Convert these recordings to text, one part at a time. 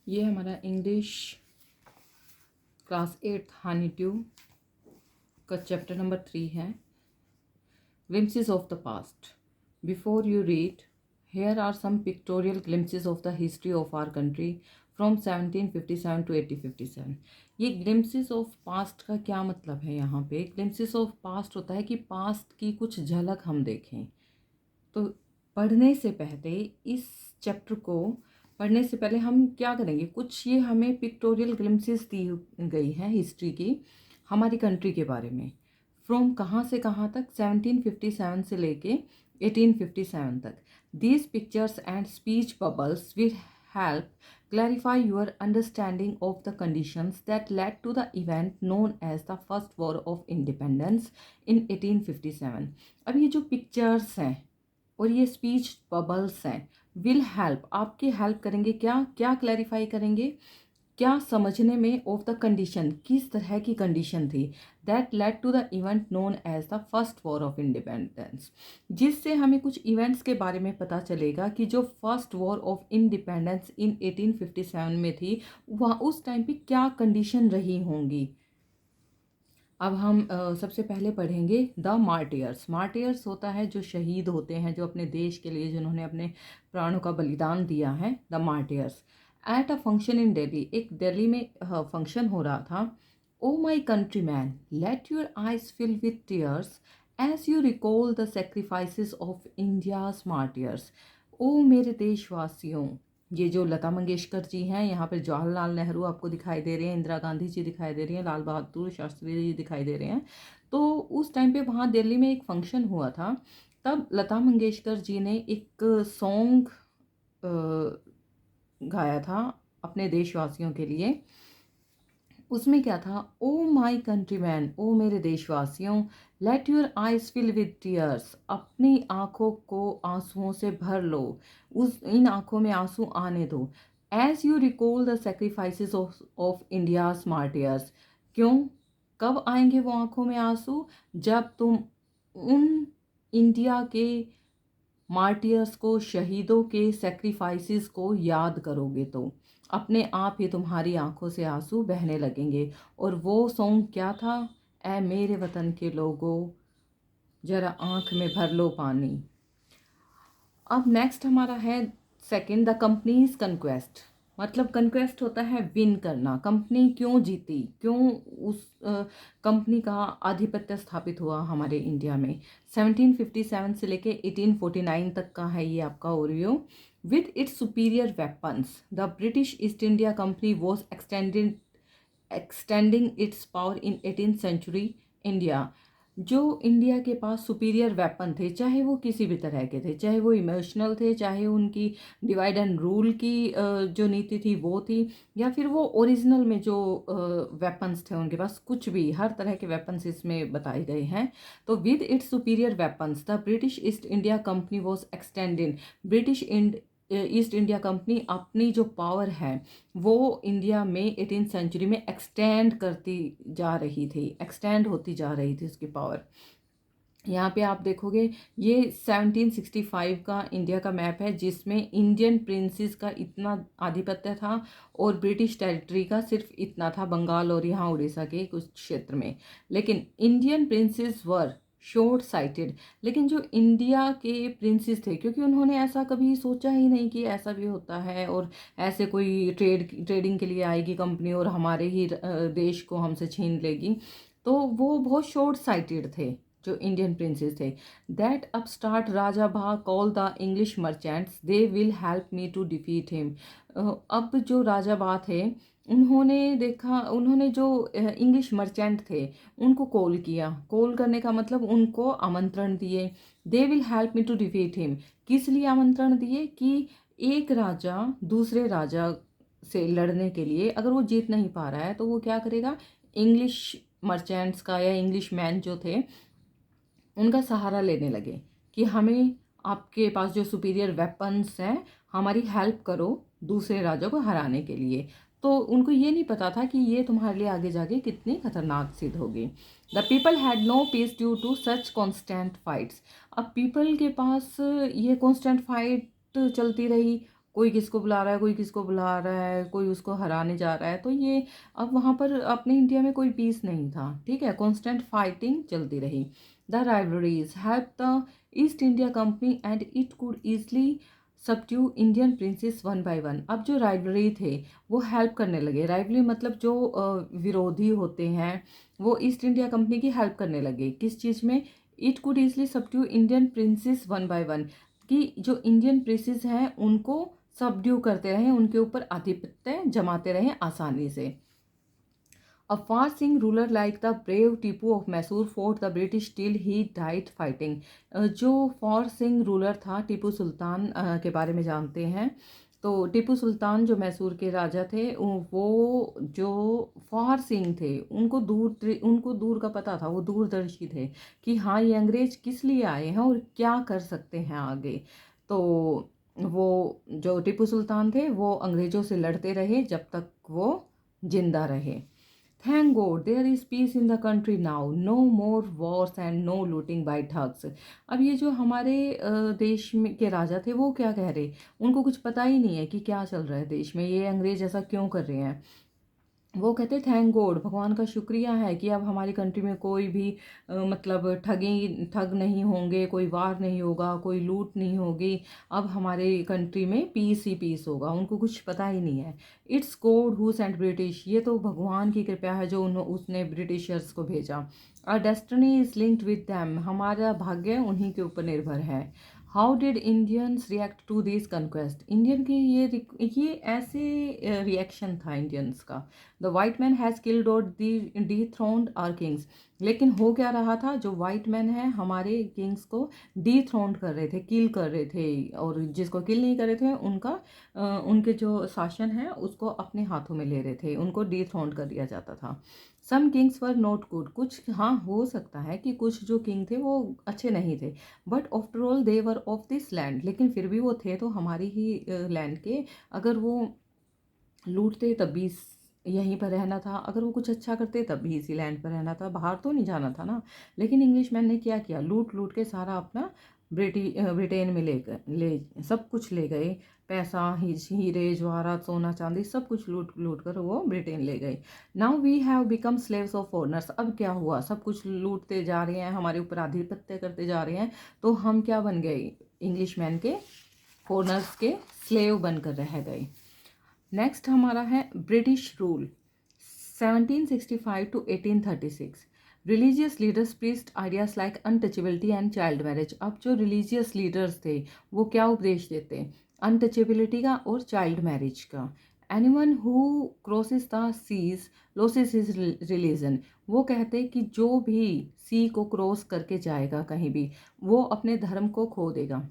ये हमारा English class 8 Honey tube का चैप्टर नंबर 3 है, glimpses of the past. Before you read, here are some pictorial glimpses of the history of our country from 1757 to 1857. ये glimpses of past का क्या मतलब है? यहाँ पे glimpses of past होता है कि past की कुछ झलक हम देखें। तो पढ़ने से पहले इस चैप्टर को पढ़ने से पहले हम क्या करेंगे, कुछ ये हमें पिक्टोरियल ग्लिम्पसेस दी गई हैं हिस्ट्री की, हमारी कंट्री के बारे में। फ्रॉम कहाँ से कहाँ तक? 1757 से लेके 1857 तक। These pictures and speech bubbles will help clarify your understanding of the conditions that led to the event known as the First War of Independence in 1857. अब ये जो पिक्चर्स हैं और ये स्पीच बबल्स हैं, विल हेल्प, आपकी help करेंगे। क्या क्या क्लैरिफाई करेंगे? क्या समझने में, ऑफ द कंडीशन, किस तरह की कंडीशन थी, that led to the event known as the first war of independence, जिससे हमें कुछ इवेंट्स के बारे में पता चलेगा कि जो first war of independence in 1857 में थी, वह उस टाइम पे क्या कंडीशन रही होंगी। अब हम सबसे पहले पढ़ेंगे द मार्टियर्स। मार्टियर्स होता है जो शहीद होते हैं, जो अपने देश के लिए जिन्होंने अपने प्राणों का बलिदान दिया है, the martyrs. At a function in Delhi, एक दिल्ली में फंक्शन हो रहा था। O my country man, let your eyes fill with tears as you recall the sacrifices of India's martyrs. ओ मेरे देशवासियों, ये जो लता मंगेशकर जी हैं, यहाँ पर जवाहरलाल नेहरू आपको दिखाई दे रहे हैं, इंदिरा गांधी जी दिखाई दे रही हैं, लाल बहादुर शास्त्री जी दिखाई दे रहे हैं। तो उस टाइम पे वहाँ दिल्ली में एक फंक्शन हुआ था, तब लता मंगेशकर जी ने एक सॉन्ग गाया था अपने देशवासियों के लिए। उसमें क्या था? ओ माई कंट्रीमैन, ओ मेरे देशवासियों, let your eyes fill with tears, अपनी आँखों को आंसुओं से भर लो, उस इन आँखों में आंसू आने दो। As you recall the sacrifices of India's martyrs, क्यों, कब आएंगे वो आँखों में आंसू? जब तुम उन इंडिया के मार्टियर्स को, शहीदों के सेक्रीफाइसेस को याद करोगे तो अपने आप ही तुम्हारी आंखों से आंसू बहने लगेंगे। और वो सॉन्ग क्या था? ऐ मेरे वतन के लोगों, जरा आंख में भर लो पानी। अब नेक्स्ट हमारा है सेकंड, द कंपनीज कंक्वेस्ट। मतलब कंक्वेस्ट होता है विन करना। कंपनी क्यों जीती, क्यों उस कंपनी का आधिपत्य स्थापित हुआ हमारे इंडिया में। 1757 से लेके 1849 तक का है ये आपका overview. With its superior weapons, the British East India Company was extending its power in 18th century India. जो इंडिया के पास सुपीरियर वेपन थे, चाहे वो किसी भी तरह के थे, चाहे वो इमोशनल थे, चाहे उनकी डिवाइड एंड रूल की जो नीति थी वो थी, या फिर वो ओरिजिनल में जो वेपन्स थे उनके पास, कुछ भी, हर तरह के वेपन्स इसमें बताए गए हैं। तो with its superior weapons the British East India Company was extended, British East India company अपनी जो पावर है वो इंडिया में 18th सेंचुरी में एक्सटेंड करती जा रही थी, एक्सटेंड होती जा रही थी उसकी पावर। यहाँ पे आप देखोगे ये 1765 का इंडिया का मैप है, जिसमें इंडियन प्रिंसेस का इतना आधिपत्य था और ब्रिटिश टेरिटरी का सिर्फ इतना था, बंगाल और यहाँ उड़ीसा के कुछ क्षेत्र में। लेकिन इंडियन प्रिंसेस वर शॉर्ट साइटेड, लेकिन जो इंडिया के प्रिंसेस थे, क्योंकि उन्होंने ऐसा कभी सोचा ही नहीं कि ऐसा भी होता है और ऐसे कोई ट्रेडिंग के लिए आएगी कंपनी और हमारे ही देश को हमसे छीन लेगी, तो वो बहुत शॉर्ट साइटेड थे जो इंडियन प्रिंसेस थे। दैट अपस्टार्ट राजा भा call the English merchants, they will help me to defeat him. अब जो राजा भा थे, उन्होंने देखा, उन्होंने जो इंग्लिश मर्चेंट थे उनको कॉल किया। कॉल करने का मतलब उनको आमंत्रण दिए। They will help me to defeat him, किस लिए आमंत्रण दिए? कि एक राजा दूसरे राजा से लड़ने के लिए अगर वो जीत नहीं पा रहा है तो वो क्या करेगा? इंग्लिश मर्चेंट्स का या इंग्लिश मैन जो थे उनका सहारा लेने लगे कि हमें, आपके पास जो सुपीरियर वेपन्स हैं, हमारी हेल्प करो दूसरे राजा को हराने के लिए। तो उनको ये नहीं पता था कि ये तुम्हारे लिए आगे जाके कितनी खतरनाक सिद्ध होगी। The people had no peace due to such constant fights. अब पीपल के पास ये कॉन्स्टेंट फाइट चलती रही कोई किसको बुला रहा है, कोई किसको बुला रहा है, कोई उसको हराने जा रहा है। तो ये अब वहाँ पर अपने इंडिया में कोई पीस नहीं था, ठीक है, कॉन्स्टेंट फाइटिंग चलती रही। The rivalries help the East India company and it could easily subdue Indian princess one by one. अब जो राइवलरी थे वो हेल्प करने लगे। राइवलरी मतलब जो विरोधी होते हैं वो ईस्ट इंडिया कंपनी की हेल्प करने लगे। किस चीज़ में? It could easily subdue Indian princess one by one, कि जो इंडियन प्रिंसेस हैं उनको सबड्यू करते रहे, उनके ऊपर आधिपत्य जमाते रहे आसानी से। A far-seeing ruler like the brave Tipu of Mysore fought the British till he died fighting। जो फॉर सिंह रूलर था, टीपू सुल्तान के बारे में जानते हैं। तो टीपू सुल्तान जो मैसूर के राजा थे, वो जो फॉर सिंह थे, उनको दूर का पता था, वो दूरदर्शी थे कि हाँ ये अंग्रेज किस लिए आए हैं और क्या कर सकते हैं आगे। तो वो जो टीपू सुल्तान थे वो अंग्रेज़ों से लड़ते रहे जब तक वो जिंदा रहे। Thank God there is peace in the country now. No more wars and no looting by thugs। अब ये जो हमारे देश में के राजा थे वो क्या कह रहे, उनको कुछ पता ही नहीं है कि क्या चल रहा है देश में, ये अंग्रेज ऐसा क्यों कर रहे हैं। वो कहते थैंक गॉड, भगवान का शुक्रिया है कि अब हमारी कंट्री में कोई भी मतलब ठग नहीं होंगे, कोई वार नहीं होगा, कोई लूट नहीं होगी। अब हमारे कंट्री में पीस ही पीस होगा। उनको कुछ पता ही नहीं है। It's God who sent British, ये तो भगवान की कृपा है जो उसने ब्रिटिशर्स को भेजा। Our destiny is linked with them, हमारा भाग्य उन्हीं के ऊपर निर्भर है। How did Indians react to this conquest, Indian की ये ऐसे रिएक्शन था इंडियंस का। The white man has killed or dethroned our kings, लेकिन हो क्या रहा था, जो वाइट मैन है हमारे किंग्स को डी थ्रोन्ड कर रहे थे, किल कर रहे थे, और जिसको किल नहीं कर रहे थे उनके जो शासन है उसको अपने हाथों में ले रहे थे, उनको डी थ्रोन्ड कर दिया जाता था। सम किंग्स वर नॉट गुड, कुछ हाँ हो सकता है कि कुछ जो किंग थे वो अच्छे नहीं थे, but after all they were of this land, लेकिन फिर भी वो थे तो हमारी ही लैंड के। अगर वो लूटते तब भी यहीं पर रहना था, अगर वो कुछ अच्छा करते तब भी इसी लैंड पर रहना था, बाहर तो नहीं जाना था ना। लेकिन इंग्लिश मैन ने क्या किया, लूट लूट के सारा अपना ब्रिटेन में ले सब कुछ ले गए। पैसा, हीरे जवाहरात, सोना चांदी, सब कुछ लूट लूट कर वो ब्रिटेन ले गए। Now we have become slaves of foreigners, अब क्या हुआ, सब कुछ लूटते जा रहे हैं, हमारे ऊपर आधिपत्य करते जा रहे हैं, तो हम क्या बन गए, इंग्लिश मैन के, फॉरनर्स के स्लेव बनकर रह गए। नेक्स्ट हमारा है British rule 1765 to 1836। Religious leaders priest ideas like untouchability and child marriage. अब जो रिलीजियस लीडर्स थे वो क्या उपदेश देते, अनटचेबिलिटी का और चाइल्ड मैरिज का। Anyone who crosses the seas loses his religion, वो कहते कि जो भी सी को क्रॉस करके जाएगा कहीं भी, वो अपने धर्म को खो देगा।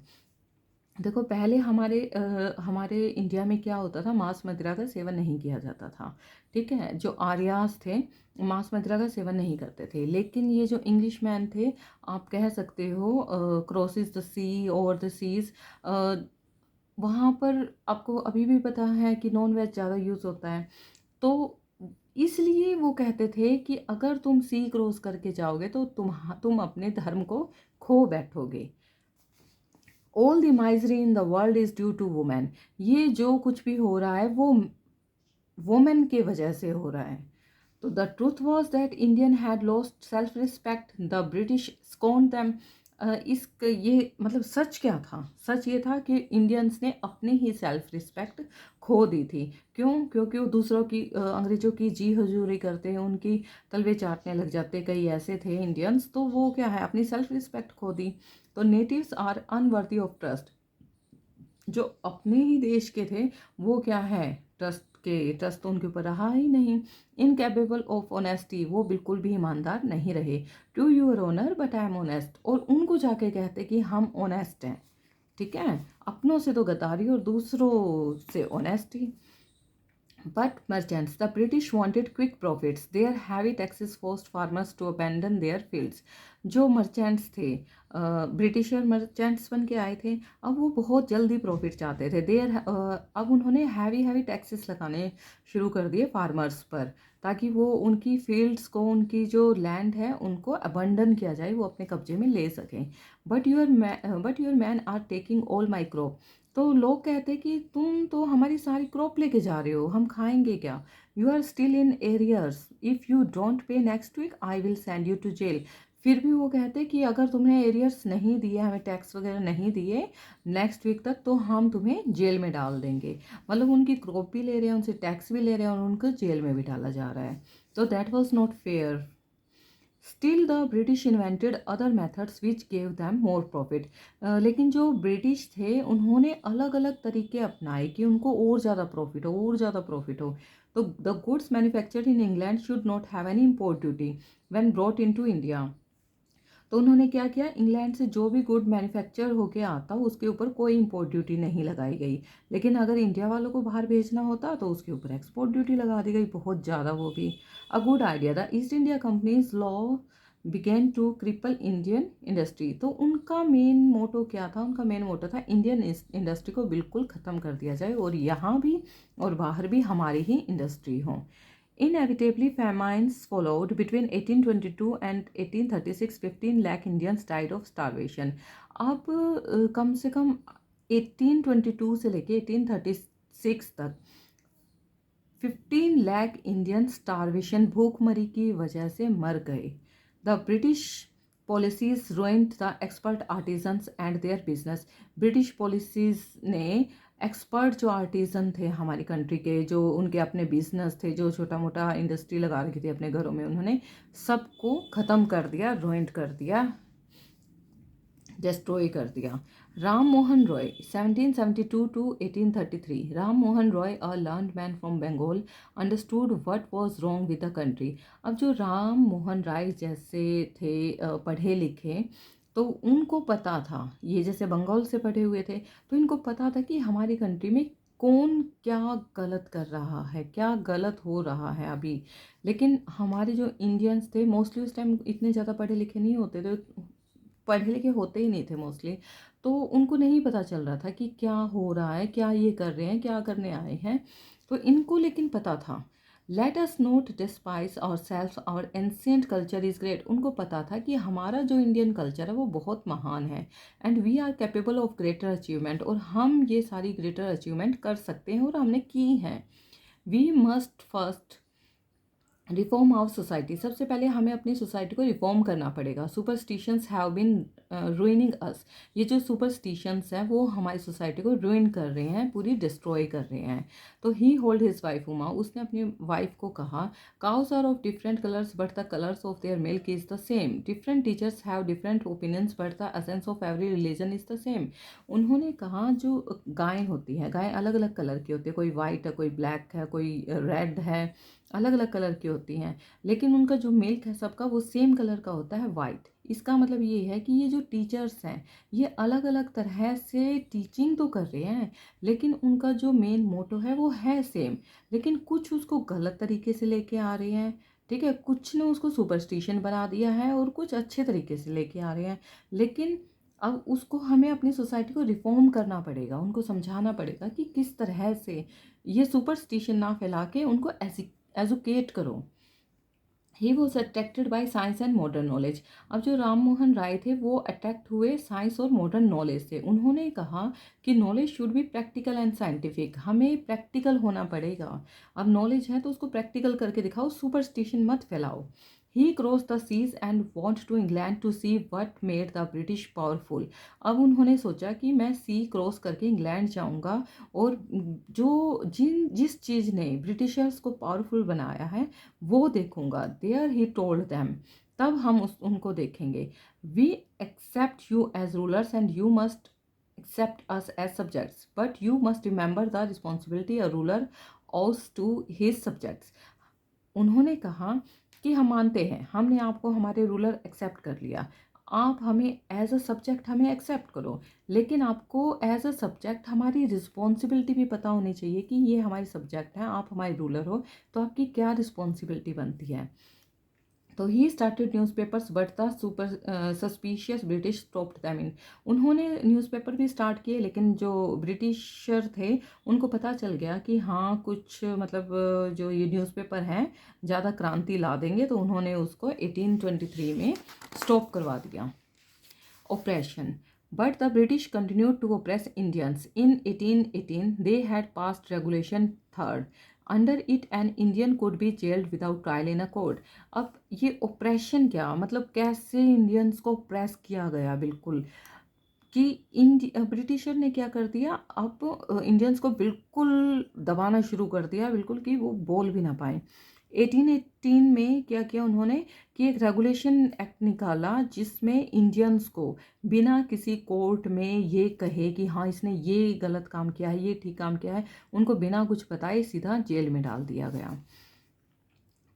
देखो पहले हमारे इंडिया में क्या होता था, मांस मदिरा का सेवन नहीं किया जाता था, ठीक है। जो आर्यास थे मांस मदिरा का सेवन नहीं करते थे, लेकिन ये जो इंग्लिश मैन थे, आप कह सकते हो क्रॉसिस द सी और द सीज, वहाँ पर आपको अभी भी पता है कि नॉन वेज ज़्यादा यूज़ होता है। तो इसलिए वो कहते थे कि अगर तुम सी क्रॉस करके जाओगे तो तुम अपने धर्म को खो बैठोगे। All the misery in the world is due to women, ये जो कुछ भी हो रहा है वो वुमेन के वजह से हो रहा है। तो the truth was that Indian had lost self respect, the British scorned them. ये मतलब सच क्या था, सच ये था कि इंडियंस ने अपनी ही सेल्फ रिस्पेक्ट खो दी थी। क्यों? क्योंकि वो दूसरों की अंग्रेज़ों की जी हजूरी करते हैं, उनकी तलवे चाटने लग जाते, कई ऐसे थे इंडियंस, तो वो क्या है, अपनी सेल्फ रिस्पेक्ट खो दी। तो natives are unworthy of trust, जो अपने ही देश के थे वो क्या है, ट्रस्ट तो उनके ऊपर रहा ही नहीं। इनकेपेबल ऑफ ऑनेस्टी, वो बिल्कुल भी ईमानदार नहीं रहे। To your honour but I am honest, और उनको जाके कहते कि हम ऑनेस्ट हैं, ठीक है, अपनों से तो गद्दारी और दूसरों से honesty. But merchants, the British wanted quick profits. Their heavy taxes forced farmers to abandon their fields. जो मर्चेंट्स थे, ब्रिटिशर मर्चेंट्स बन के आए थे, अब वो बहुत जल्दी प्रॉफिट चाहते थे। अब उन्होंने हैवी टैक्सेस लगाने शुरू कर दिए फार्मर्स पर, ताकि वो उनकी फील्ड्स को, उनकी जो लैंड है उनको अबंडन किया जाए, वो अपने कब्जे में ले सकें। But your men are taking all my crop, तो लोग कहते कि तुम तो हमारी सारी क्रॉप लेके जा रहे हो, हम खाएंगे क्या? You are still in arrears, if you don't pay next week I will send you to jail. फिर भी वो कहते कि अगर तुमने एरियर्स नहीं दिए, हमें टैक्स वगैरह नहीं दिए नेक्स्ट वीक तक, तो हम तुम्हें जेल में डाल देंगे। मतलब उनकी क्रॉप भी ले रहे हैं, उनसे टैक्स भी ले रहे हैं और उनको जेल में भी डाला जा रहा है। तो that was not fair. Still the British invented other methods which gave them more profit. लेकिन जो ब्रिटिश थे उन्होंने अलग अलग तरीके अपनाए कि उनको और ज़्यादा प्रॉफिट हो, और ज़्यादा प्रॉफिट हो। तो the goods manufactured in England should not have any import duty when brought into India. तो उन्होंने क्या किया, इंग्लैंड से जो भी गुड मैन्युफैक्चर होके आता उसके ऊपर कोई इम्पोर्ट ड्यूटी नहीं लगाई गई। लेकिन अगर इंडिया वालों को बाहर भेजना होता तो उसके ऊपर एक्सपोर्ट ड्यूटी लगा दी गई, बहुत ज़्यादा, वो भी। A good idea, the East India company's law began to cripple Indian industry. तो उनका मेन मोटो क्या था? उनका मेन मोटो था इंडियन इंडस्ट्री को बिल्कुल ख़त्म कर दिया जाए और यहाँ भी और बाहर भी हमारी ही इंडस्ट्री हो। Inevitably, famines followed between 1822 and 1836. 15 lakh Indians died of starvation. अब कम से कम 1822 से लेके 1836 तक 15 लाख इंडियन स्टारवेशन, भूखमरी की वजह से मर गए। The British policies ruined the expert artisans and their business. British policies ने एक्सपर्ट जो आर्टिजन थे हमारी कंट्री के, जो उनके अपने बिजनेस थे, जो छोटा मोटा इंडस्ट्री लगा रखी थी अपने घरों में, उन्होंने सबको ख़त्म कर दिया, रुइंड कर दिया, डिस्ट्रॉय कर दिया। Ram Mohan Roy 1772 to 1833। Ram Mohan Roy, a learned man from Bengal, understood what was wrong with the country. अब जो राम मोहन राय जैसे थे पढ़े लिखे, तो उनको पता था, ये जैसे बंगाल से पढ़े हुए थे, तो इनको पता था कि हमारी कंट्री में कौन क्या गलत कर रहा है, क्या गलत हो रहा है अभी। लेकिन हमारे जो इंडियंस थे मोस्टली उस टाइम इतने ज़्यादा पढ़े लिखे नहीं होते थे, पढ़े लिखे होते ही नहीं थे मोस्टली, तो उनको नहीं पता चल रहा था कि क्या हो रहा है, क्या ये कर रहे हैं, क्या करने आए हैं। तो इनको लेकिन पता था। Let us not despise our self, our ancient culture is great. उनको पता था कि हमारा जो इंडियन कल्चर है वो बहुत महान है, and we are capable of greater achievement, और हम ये सारी ग्रेटर अचीवमेंट कर सकते हैं और हमने की हैं। We must first reform of society. सबसे पहले हमें अपनी सोसाइटी को रिफॉर्म करना पड़ेगा। Superstitions have been ruining us. ये जो सुपरस्टिशंस हैं वो हमारी सोसाइटी को रूइन कर रहे हैं, पूरी डिस्ट्रॉय कर रहे हैं। तो he hold his wife Uma, उसने अपनी वाइफ को कहा, cows are of different colours but the colours of their milk is the same. Different teachers have different opinions but the essence of every religion is the same. उन्होंने कहा जो गाय होती है, गाय अलग अलग कलर की होती है, कोई वाइट है, कोई ब्लैक है, कोई रेड है, अलग अलग कलर की होती हैं, लेकिन उनका जो मिल्क है सबका वो सेम कलर का होता है, वाइट। इसका मतलब ये है कि ये जो टीचर्स हैं ये अलग अलग तरह से टीचिंग तो कर रहे हैं, लेकिन उनका जो मेन मोटो है वो है सेम, लेकिन कुछ उसको गलत तरीके से लेके आ रहे हैं, ठीक है, कुछ ने उसको सुपरस्टिशन बना दिया है और कुछ अच्छे तरीके से लेके आ रहे हैं। लेकिन अब उसको हमें अपनी सोसाइटी को रिफॉर्म करना पड़ेगा, उनको समझाना पड़ेगा कि किस तरह से ये सुपरस्टिशन ना फैला के उनको एजुकेट करो। He was attracted by science and modern knowledge. अब जो राम मोहन राय थे वो अट्रैक्ट हुए साइंस और मॉडर्न नॉलेज से। उन्होंने कहा कि knowledge should be practical and scientific, हमें प्रैक्टिकल होना पड़ेगा। अब नॉलेज है तो उसको प्रैक्टिकल करके दिखाओ, सुपरस्टिशन मत फैलाओ। He cross the seas and went to England to see what made the British powerful. अब उन्होंने सोचा कि मैं सी क्रॉस करके इंग्लैंड जाऊंगा और जिस चीज़ ने ब्रिटिशर्स को पावरफुल बनाया है वो देखूंगा। देयर ही टोल्ड दैम, तब हम उनको देखेंगे। We accept you as rulers and you must accept us as subjects, but you must remember the responsibility a ruler owes to his subjects. उन्होंने कहा कि हम मानते हैं, हमने आपको हमारे रूलर एक्सेप्ट कर लिया, आप हमें एज अ सब्जेक्ट हमें एक्सेप्ट करो, लेकिन आपको एज अ सब्जेक्ट हमारी रिस्पॉन्सिबिलिटी भी पता होनी चाहिए कि ये हमारे सब्जेक्ट हैं, आप हमारे रूलर हो, तो आपकी क्या रिस्पॉन्सिबिलिटी बनती है। तो he started newspapers but the super suspicious British stopped them in. उन्होंने न्यूज़पेपर भी स्टार्ट किए, लेकिन जो ब्रिटिशर थे उनको पता चल गया कि हाँ कुछ मतलब जो ये न्यूज़पेपर हैं ज़्यादा क्रांति ला देंगे, तो उन्होंने उसको 1823 में स्टॉप करवा दिया। Oppression, But the British continued to oppress Indians. In 1818, they had passed Regulation Third. Under it, an Indian could be jailed without trial in a court. अब ये oppression क्या मतलब कैसे इंडियंस को oppress किया गया बिल्कुल कि ब्रिटिशर ने क्या कर दिया अब इंडियंस को बिल्कुल दबाना शुरू कर दिया बिल्कुल कि वो बोल भी ना पाए 1818 में क्या किया उन्होंने कि एक रेगुलेशन एक्ट निकाला जिसमें इंडियंस को बिना किसी कोर्ट में ये कहे कि हाँ इसने ये गलत काम किया है ये ठीक काम किया है उनको बिना कुछ बताए सीधा जेल में डाल दिया गया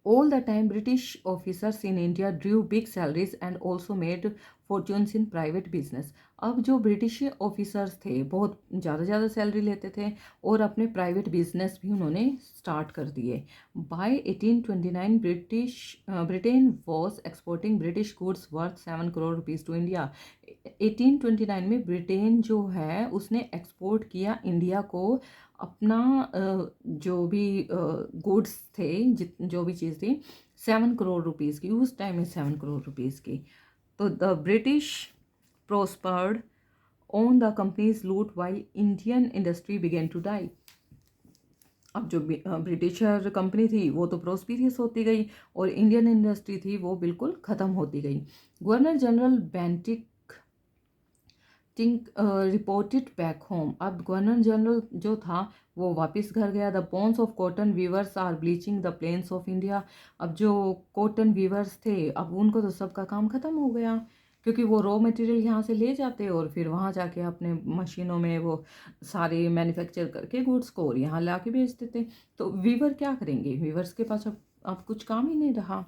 All the time, British officers in India drew big salaries and also made fortunes in private business. अब जो ब्रिटिश ऑफिसर्स थे बहुत ज़्यादा सैलरी लेते थे और अपने प्राइवेट बिजनेस भी उन्होंने स्टार्ट कर दिए by 1829 Britain was exporting British goods worth 7 crore rupees to India 1829 में ब्रिटेन जो है उसने एक्सपोर्ट किया इंडिया को अपना जो भी गुड्स थे जो भी चीज़ थी 7 करोड़ रुपीज़ की उस टाइम में 7 करोड़ रुपीज़ की तो the British prospered on the company's loot while Indian industry began to die. अब जो ब्रिटिशर कंपनी थी वो तो प्रोस्पिरियस होती गई और इंडियन इंडस्ट्री थी वो बिल्कुल ख़त्म होती गई governor general Bentinck reported back home अब गवर्नर जनरल जो था वो वापस घर गया the bones of cotton weavers are bleaching the plains of India अब जो कॉटन वीवर्स थे अब उनको तो सबका काम ख़त्म हो गया क्योंकि वो रॉ मटेरियल यहाँ से ले जाते और फिर वहाँ जाके अपने मशीनों में वो सारे मैन्युफैक्चर करके गुड्स को और यहाँ ला के बेच देते तो वीवर क्या करेंगे वीवर्स के पास अब कुछ काम ही नहीं रहा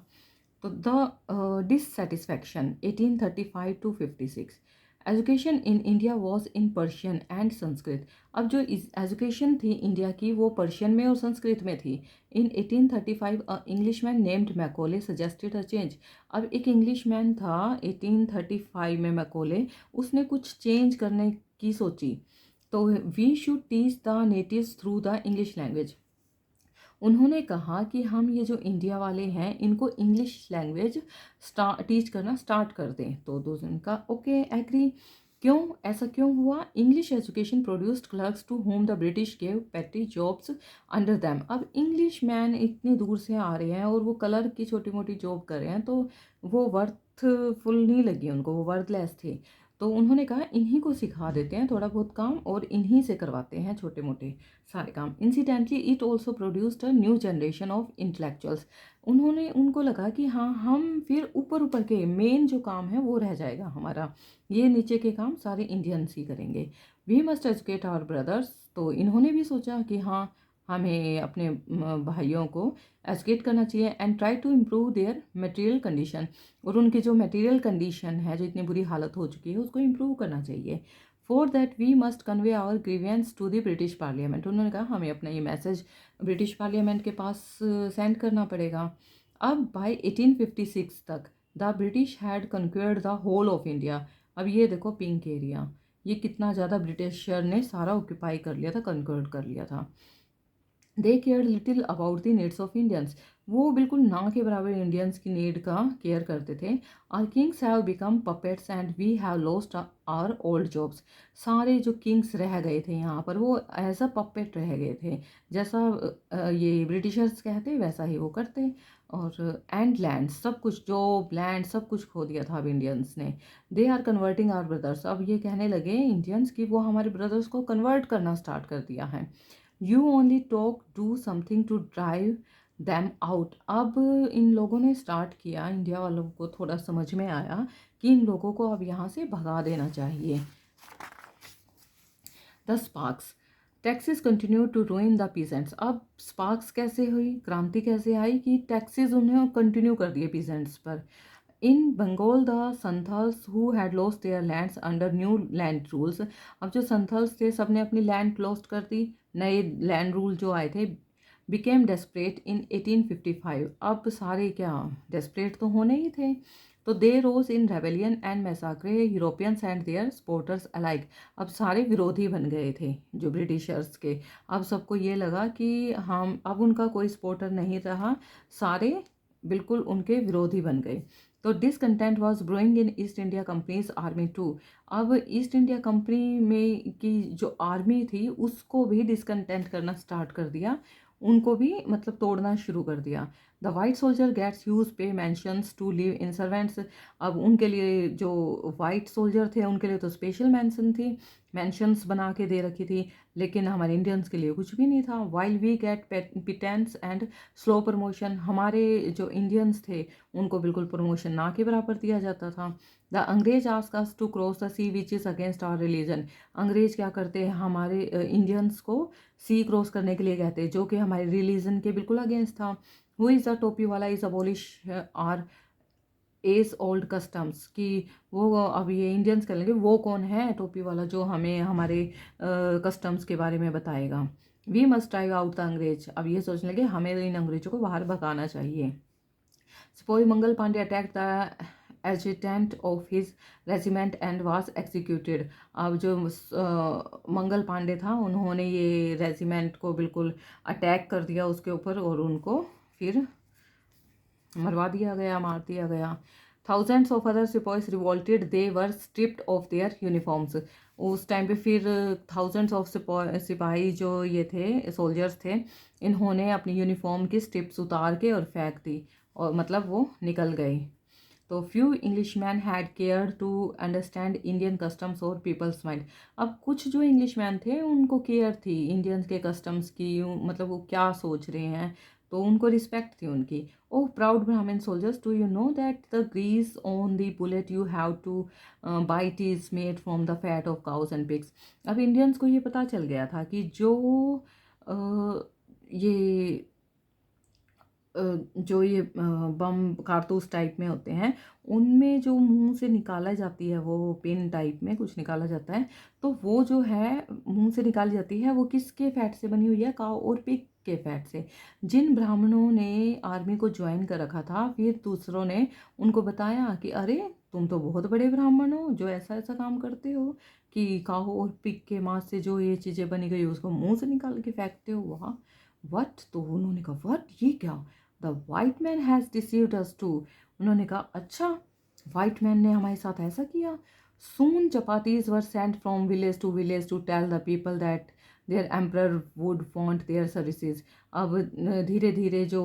तो the dissatisfaction 1835 to 56 education in India was in Persian and Sanskrit अब जो एजुकेशन थी इंडिया की वो पर्शियन में और संस्कृत में थी in 1835 a Englishman named Macaulay suggested a change अब एक इंग्लिशमैन था 1835 में मैकोले उसने कुछ चेंज करने की सोची तो we should teach the natives through the English language उन्होंने कहा कि हम ये जो इंडिया वाले हैं इनको इंग्लिश लैंग्वेज टीच करना स्टार्ट कर दें तो दूसरे का ओके एग्री क्यों ऐसा क्यों हुआ English education produced clerks to whom the British gave petty jobs under them अब इंग्लिश मैन इतनी दूर से आ रहे हैं और वो क्लर्क की छोटी मोटी जॉब कर रहे हैं तो वो वर्थफुल नहीं लगी उनको वो वर्थलेस थे तो उन्होंने कहा इन्हीं को सिखा देते हैं थोड़ा बहुत काम और इन्हीं से करवाते हैं छोटे मोटे सारे काम incidentally it also produced a new generation of intellectuals उन्होंने उनको लगा कि हाँ हम फिर ऊपर के मेन जो काम है वो रह जाएगा हमारा ये नीचे के काम सारे इंडियंस ही करेंगे we must educate our brothers तो इन्होंने भी सोचा कि हाँ हमें अपने भाइयों को एजुकेट करना चाहिए and try to improve their material condition और उनकी जो मटेरियल कंडीशन है जो इतनी बुरी हालत हो चुकी है उसको इम्प्रूव करना चाहिए for that we must convey our grievances to the British parliament उन्होंने कहा हमें अपना ये मैसेज ब्रिटिश पार्लियामेंट के पास सेंड करना पड़ेगा अब बाय 1856 तक the British had conquered the whole of India अब ये देखो पिंक एरिया ये कितना ज़्यादा ब्रिटिशर ने सारा ऑक्यूपाई कर लिया था कन्क्वेयर कर लिया था they care little about the needs of Indians वो बिल्कुल ना के बराबर इंडियंस की नीड का केयर करते थे our kings have become puppets and we have lost our old jobs सारे जो किंग्स रह गए थे यहाँ पर वो एज अ पपेट रह गए थे जैसा ये ब्रिटिशर्स कहते वैसा ही वो करते और एंड लैंड सब कुछ जॉब लैंड सब कुछ खो दिया था अब इंडियंस ने they are converting our brothers अब ये कहने लगे इंडियंस कि वो हमारे ब्रदर्स को कन्वर्ट करना स्टार्ट कर दिया है you only talk do something to drive them out अब इन लोगों ने स्टार्ट किया इंडिया वालों को थोड़ा समझ में आया कि इन लोगों को अब यहाँ से भगा देना चाहिए the sparks taxes continue to ruin the peasants अब स्पार्क्स कैसे हुई क्रांति कैसे आई कि टैक्सेस उन्हें कंटिन्यू कर दिए पीजेंट्स पर in Bengal the Santhals who had lost their lands under new land rules अब जो संथाल्स थे सब ने अपनी लैंड लॉस्ट कर दी नए लैंड रूल जो आए थे बिकेम डेस्परेट इन 1855 अब सारे क्या डेस्परेट तो होने ही थे तो they rose in rebellion and massacre Europeans and their supporters alike अब सारे विरोधी बन गए थे जो ब्रिटिशर्स के अब सबको ये लगा कि हम अब उनका कोई सपोर्टर नहीं रहा सारे बिल्कुल उनके विरोधी बन गए तो discontent was growing in East India company's army too. अब ईस्ट इंडिया कंपनी में की जो आर्मी थी उसको भी डिसकंटेंट करना स्टार्ट कर दिया, उनको भी मतलब तोड़ना शुरू कर दिया। The white soldier gets huge pay mansions to live in servants. अब उनके लिए जो वाइट सोल्जर थे उनके लिए तो स्पेशल मेंशन थी, मेंशंस बना के दे रखी थी, लेकिन हमारे इंडियंस के लिए कुछ भी नहीं था। While we get pittance and slow promotion, हमारे जो इंडियंस थे उनको बिल्कुल प्रमोशन ना के बराबर दिया जाता था। The angrez ask us to cross the sea which is against our religion. अंग्रेज क्या करते हैं, हमारे इंडियंस को सी क्रॉस करने के लिए कहते हैं, जो कि हमारे रिलीजन के बिल्कुल अगेंस्ट था। Who is the topi wala is abolish our age old customs, कि वो अब ये इंडियंस कर लेंगे वो कौन है टोपी वाला जो हमें हमारे कस्टम्स के बारे में बताएगा। We must drive out the angrez, अब ये सोचने लगे हमें इन अंग्रेजों को बाहर भगाना चाहिए। Suppose Mangal Pandey attack the adjutant of his regiment and was executed. अब जो मंगल पांडे था उन्होंने ये रेजिमेंट को बिल्कुल अटैक कर दिया उसके ऊपर और उनको फिर मरवा दिया गया, मार दिया गया। Thousands of other sipahis revolted, they were stripped of their uniforms. उस टाइम पे फिर थाउजेंड्स ऑफ सिपाही जो ये थे सोल्जर्स थे, इन्होंने अपनी यूनिफॉर्म की स्ट्रिप्स उतार के और फेंक दी, और मतलब वो निकल गए। तो few Englishman had care to understand Indian customs और पीपल्स माइंड। अब कुछ जो इंग्लिश मैन थे उनको केयर थी इंडियंस के कस्टम्स की, मतलब वो क्या सोच रहे हैं, तो उनको रिस्पेक्ट थी उनकी। Oh proud Brahmin soldiers, do you know that the grease on the bullet you have to bite is made from the fat of cows and pigs. अब इंडियंस को ये पता चल गया था कि ये जो ये बम कारतूस टाइप में होते हैं उनमें जो मुंह से निकाला जाती है वो पिन टाइप में कुछ निकाला जाता है, तो वो जो है मुंह से निकाली जाती है वो किसके फैट से बनी हुई है, काऊ और पिग के फैट से। जिन ब्राह्मणों ने आर्मी को ज्वाइन कर रखा था फिर दूसरों ने उनको बताया कि अरे तुम तो बहुत बड़े ब्राह्मण हो जो ऐसा ऐसा काम करते हो कि काऊ और पिग के मांस से जो ये चीज़ें बनी गई उसको मुंह से निकाल के फेंकते हो। वाह वट, तो उन्होंने कहा वट ये क्या, the white man has deceived us too. उन्होंने कहा अच्छा वाइट मैन ने हमारे साथ ऐसा किया। Soon chapatis were sent from village to tell the people that their emperor would want their services. अब धीरे धीरे जो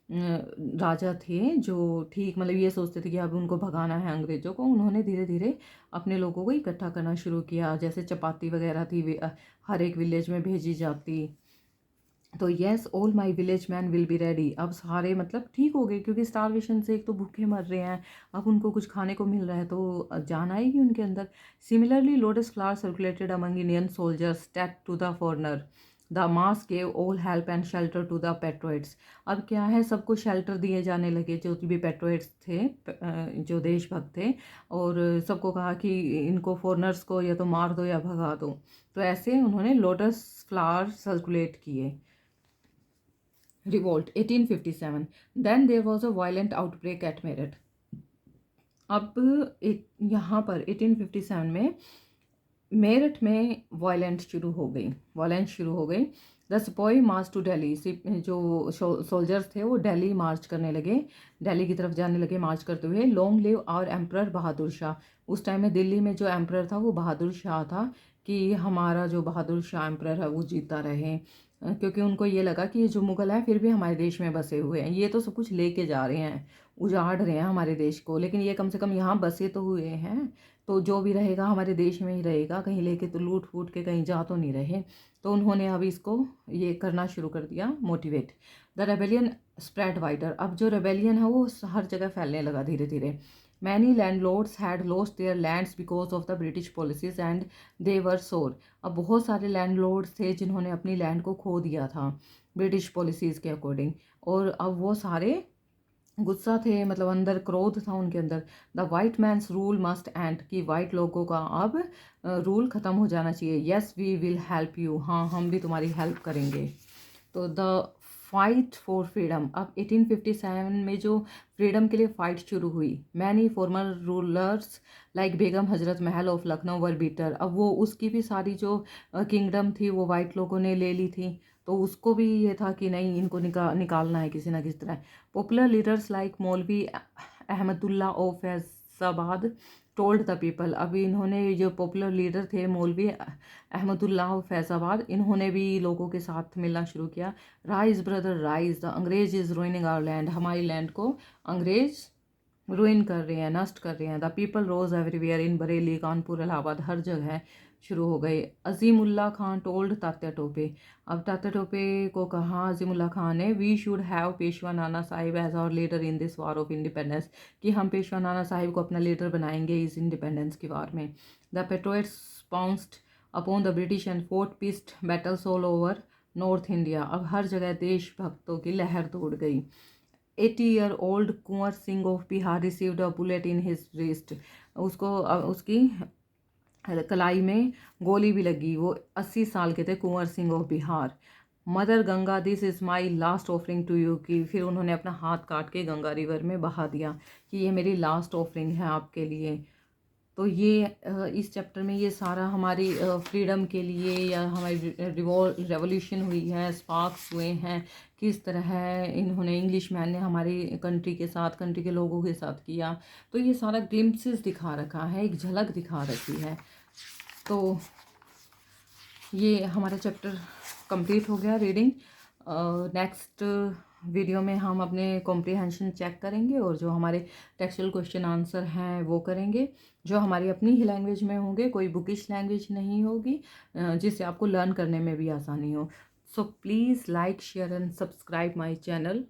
राजा थे जो ठीक मतलब ये सोचते थे कि अब उनको भगाना है अंग्रेज़ों को, उन्होंने धीरे धीरे अपने लोगों को इकट्ठा करना शुरू किया, जैसे चपाती वगैरह थी हर एक विलेज में भेजी जाती। तो yes all my village man will be ready. अब सारे मतलब ठीक हो गए क्योंकि स्टारवेशन से एक तो भूखे मर रहे हैं, अब उनको कुछ खाने को मिल रहा है तो जान आएगी उनके अंदर। Similarly lotus flower circulated among Indian soldiers hate to the foreigner, the mass gave all help and shelter to the patriots. अब क्या है सबको शेल्टर दिए जाने लगे जो भी पेट्रोइट्स थे जो देशभक्त थे, और सबको कहा कि इनको फॉरनर्स को या तो मार दो या भगा दो। तो ऐसे उन्होंने लोटस फ्लावर सर्कुलेट किए। Revolt 1857, then there was a violent outbreak at Meerut। अब एक यहाँ पर 1857 में मेरठ में वायलेंस शुरू हो गई। द सिपाही मार्च टू दिल्ली, जो सोल्जर्स थे वो दिल्ली मार्च करने लगे, दिल्ली की तरफ जाने लगे मार्च करते हुए। Long live our emperor Bahadur Shah. उस टाइम में दिल्ली में जो एम्परर था वो बहादुर शाह था, कि हमारा जो बहादुर शाह एम्परर है वो जीता रहे, क्योंकि उनको ये लगा कि ये जो मुग़ल है फिर भी हमारे देश में बसे हुए हैं, ये तो सब कुछ लेके जा रहे हैं, उजाड़ रहे हैं हमारे देश को, लेकिन ये कम से कम यहाँ बसे तो हुए हैं, तो जो भी रहेगा हमारे देश में ही रहेगा, कहीं लेके तो लूट फूट के कहीं जा तो नहीं रहे। तो उन्होंने अब इसको ये करना शुरू कर दिया motivate. The rebellion spread wider. अब जो रेबेलियन है वो हर जगह फैलने लगा धीरे धीरे। Many landlords had lost their lands because of the British policies and they were sore. अब बहुत सारे लैंडलॉर्ड्स थे जिन्होंने अपनी लैंड को खो दिया था ब्रिटिश पॉलिसीज़ के अकॉर्डिंग, और अब वो सारे गुस्सा थे, मतलब अंदर क्रोध था उनके अंदर। The white man's rule must end, कि वाइट लोगों का अब रूल ख़त्म हो जाना चाहिए। Yes we will help you, हाँ हम भी तुम्हारी हेल्प करेंगे। तो द फाइट फॉर फ्रीडम। अब 1857 में जो फ्रीडम के लिए फ़ाइट शुरू हुई, many farmer rulers like Begum Hazrat Mahal of Lucknow were beater. अब वो उसकी भी सारी जो किंगडम थी वो वाइट लोगों ने ले ली थी, तो उसको भी ये था कि नहीं इनको निकालना है किसी ना किसी तरह। पॉपुलर लीडर्स लाइक मौलवी Ahmadullah of Faizabad told the people. अभी इन्होंने, जो पॉपुलर लीडर थे मौलवी अहमदुल्ला ऑफ फैज़ाबाद, इन्होंने भी लोगों के साथ मिलना शुरू किया। राइज ब्रदर राइज, द अंग्रेज इज़ रूइनिंग आवर लैंड, हमारी लैंड को अंग्रेज रुइन कर रहे हैं, नष्ट कर रहे हैं। द पीपल रोज एवरीवेयर, इन बरेली, कानपुर, इलाहाबाद, हर जगह शुरू हो गए। अजीमुल्ला खान टोल्ड तात्या टोपे, अब तात्या टोपे को कहा अजीमुल्ला खान ने, we should have Peshwa Nana Sahib as our leader in this war of independence, कि हम पेशवा नाना साहिब को अपना लीडर बनाएंगे इस इंडिपेंडेंस की वार में। The patriots pounced upon the British and fought pitched battles all over North India, अब हर जगह देशभक्तों की लहर दौड़ गई। 80-year-old Kunwar Singh of Bihar received a bullet in his wrist, उसको उसकी कलाई में गोली भी लगी। वो 80 साल के थे, Kunwar Singh of Bihar. Mother Ganga, this is my last offering to you, की फिर उन्होंने अपना हाथ काट के गंगा रिवर में बहा दिया कि ये मेरी लास्ट ऑफरिंग है आपके लिए। तो ये इस चैप्टर में ये सारा हमारी फ्रीडम के लिए, या हमारी रेवोल्यूशन हुई है, स्पार्क्स हुए हैं, किस तरह इन्होंने, इंग्लिश मैन ने हमारी कंट्री के साथ, कंट्री के लोगों के साथ किया। तो ये सारा ग्लिम्पसेस दिखा रखा है, एक झलक दिखा रखी है। तो ये हमारा चैप्टर कंप्लीट हो गया रीडिंग। नेक्स्ट वीडियो में हम अपने कॉम्प्रिहेंशन चेक करेंगे, और जो हमारे टेक्सचुअल क्वेश्चन आंसर हैं वो करेंगे, जो हमारी अपनी ही लैंग्वेज में होंगे, कोई बुकिश लैंग्वेज नहीं होगी, जिससे आपको लर्न करने में भी आसानी हो। So please like, share and subscribe my channel.